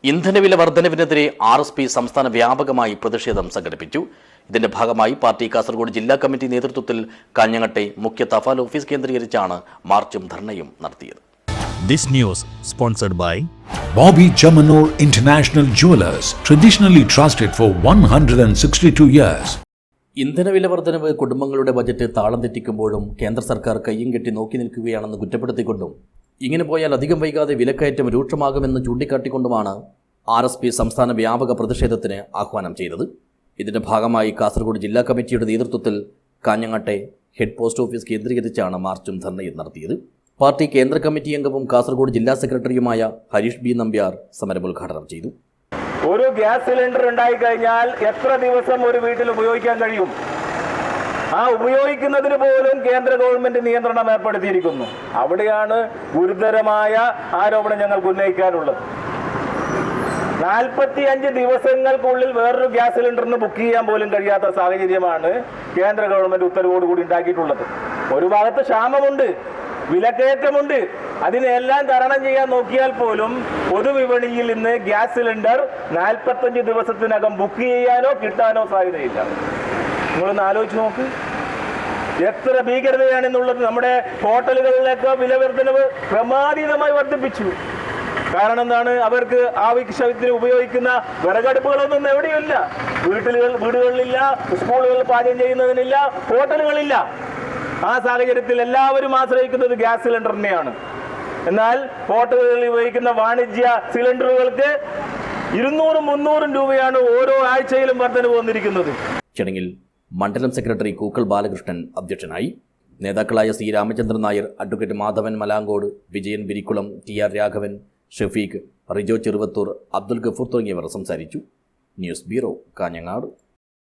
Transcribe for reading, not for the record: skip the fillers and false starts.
ഇന്ധനവില വർധനവിനെതിരെ RSP സംസ്ഥാന വ്യാപകമായി പ്രതിഷേധം സംഘടിപ്പിച്ചു. ഇതിന്റെ ഭാഗമായി പാർട്ടി കാസർഗോഡ് ജില്ലാ കമ്മിറ്റി നേതൃത്വത്തിൽ കാഞ്ഞങ്ങട്ടെ മുഖ്യ തപാൽ ഓഫീസ് കേന്ദ്രീകരിച്ചാണ് മാർച്ചും ധർണയും നടത്തിയത്. This news sponsored by Bobby Chamanur International Jewelers, traditionally trusted for 162 years. ഇന്ധനവില വർധനവ് കുടുംബങ്ങളുടെ ബജറ്റ് താളം തെറ്റിക്കുമ്പോഴും കേന്ദ്ര സർക്കാർ കയ്യും കെട്ടി നോക്കി നിൽക്കുകയാണെന്ന് കുറ്റപ്പെടുത്തിക്കൊണ്ടും ഇങ്ങനെ പോയാൽ അധികം വൈകാതെ വിലക്കയറ്റം രൂക്ഷമാകുമെന്ന് ചൂണ്ടിക്കാട്ടിക്കൊണ്ടുമാണ് RSP സംസ്ഥാന വ്യാപക പ്രതിഷേധത്തിന് ആഹ്വാനം ചെയ്തത്. ഇതിന്റെ ഭാഗമായി കാസർഗോഡ് ജില്ലാ കമ്മിറ്റിയുടെ നേതൃത്വത്തിൽ കാഞ്ഞങ്ങട്ടെ ഹെഡ് പോസ്റ്റ് ഓഫീസ് കേന്ദ്രീകരിച്ചാണ് മാർച്ചും ധർണയും നടത്തിയത്. പാർട്ടി കേന്ദ്ര കമ്മിറ്റി അംഗവും കാസർഗോഡ് ജില്ലാ സെക്രട്ടറിയുമായ ഹരീഷ് B. നമ്പ്യാർ സമരമുദ്ഘാടനം ചെയ്തു. ഒരു ഗ്യാസ് സിലിണ്ടർ ഉണ്ടായിക്കഴിഞ്ഞാൽ എത്ര ദിവസം ഒരു വീട്ടിൽ ഉപയോഗിക്കാൻ കഴിയും? ആ ഉപയോഗിക്കുന്നതിന് പോലും കേന്ദ്ര ഗവൺമെന്റ് നിയന്ത്രണം ഏർപ്പെടുത്തിയിരിക്കുന്നു. അവിടെയാണ് ഗുരുതരമായ ആരോപണം ഞങ്ങൾക്ക് ഉന്നയിക്കാനുള്ളത്. 45 ദിവസങ്ങൾക്കുള്ളിൽ വേറൊരു ഗ്യാസ് സിലിണ്ടറിന് ബുക്ക് ചെയ്യാൻ പോലും കഴിയാത്ത സാഹചര്യമാണ് കേന്ദ്ര ഗവൺമെന്റ് ഉത്തരവോടുകൂടി ഉണ്ടാക്കിയിട്ടുള്ളത്. ഒരു ഭാഗത്ത് ക്ഷാമമുണ്ട്, വിലക്കയറ്റമുണ്ട്. അതിനെല്ലാം തരണം ചെയ്യാൻ നോക്കിയാൽ പോലും പൊതുവിപണിയിൽ ഇന്ന് ഗ്യാസ് സിലിണ്ടർ 45 ദിവസത്തിനകം ബുക്ക് ചെയ്യാനോ കിട്ടാനോ സാധ്യതയില്ല. നിങ്ങളൊന്ന് ആലോചിച്ച് നോക്ക്, എത്ര ഭീകരതയാണെന്നുള്ളത്. നമ്മുടെ ഹോട്ടലുകളിലേക്ക് വില വർധനവ് ക്രമാതീതമായി വർദ്ധിപ്പിച്ചു. കാരണം എന്താണ്? അവർക്ക് ആവശ്യത്തിന് ഉപയോഗിക്കുന്ന വിറകടുപ്പുകളൊന്നും എവിടെയില്ല. വീടുകളിലില്ല, സ്കൂളുകളിൽ പാചകം ചെയ്യുന്നതിനില്ല, ഹോട്ടലുകളില്ല. ആ സാഹചര്യത്തിൽ എല്ലാവരും ആശ്രയിക്കുന്നത് ഗ്യാസ് സിലിണ്ടറിനെയാണ്. എന്നാൽ ഹോട്ടലുകളിൽ ഉപയോഗിക്കുന്ന വാണിജ്യ സിലിണ്ടറുകൾക്ക് 200-300 രൂപയാണ് ഓരോ ആഴ്ചയിലും വർധന വന്നിരിക്കുന്നത്. ചടങ്ങിൽ മണ്ഡലം സെക്രട്ടറി കൂക്കൽ ബാലകൃഷ്ണൻ അധ്യക്ഷനായി. നേതാക്കളായ C. Ramachandran Nair, advocate Madhavan Malankode, Vijayan Virikkulam, TR Raghavan, Shafeeq, Rijo Cheruvathur, Abdul Gafoor തുടങ്ങിയവർ സംസാരിച്ചു. News bureau, Kanhangad.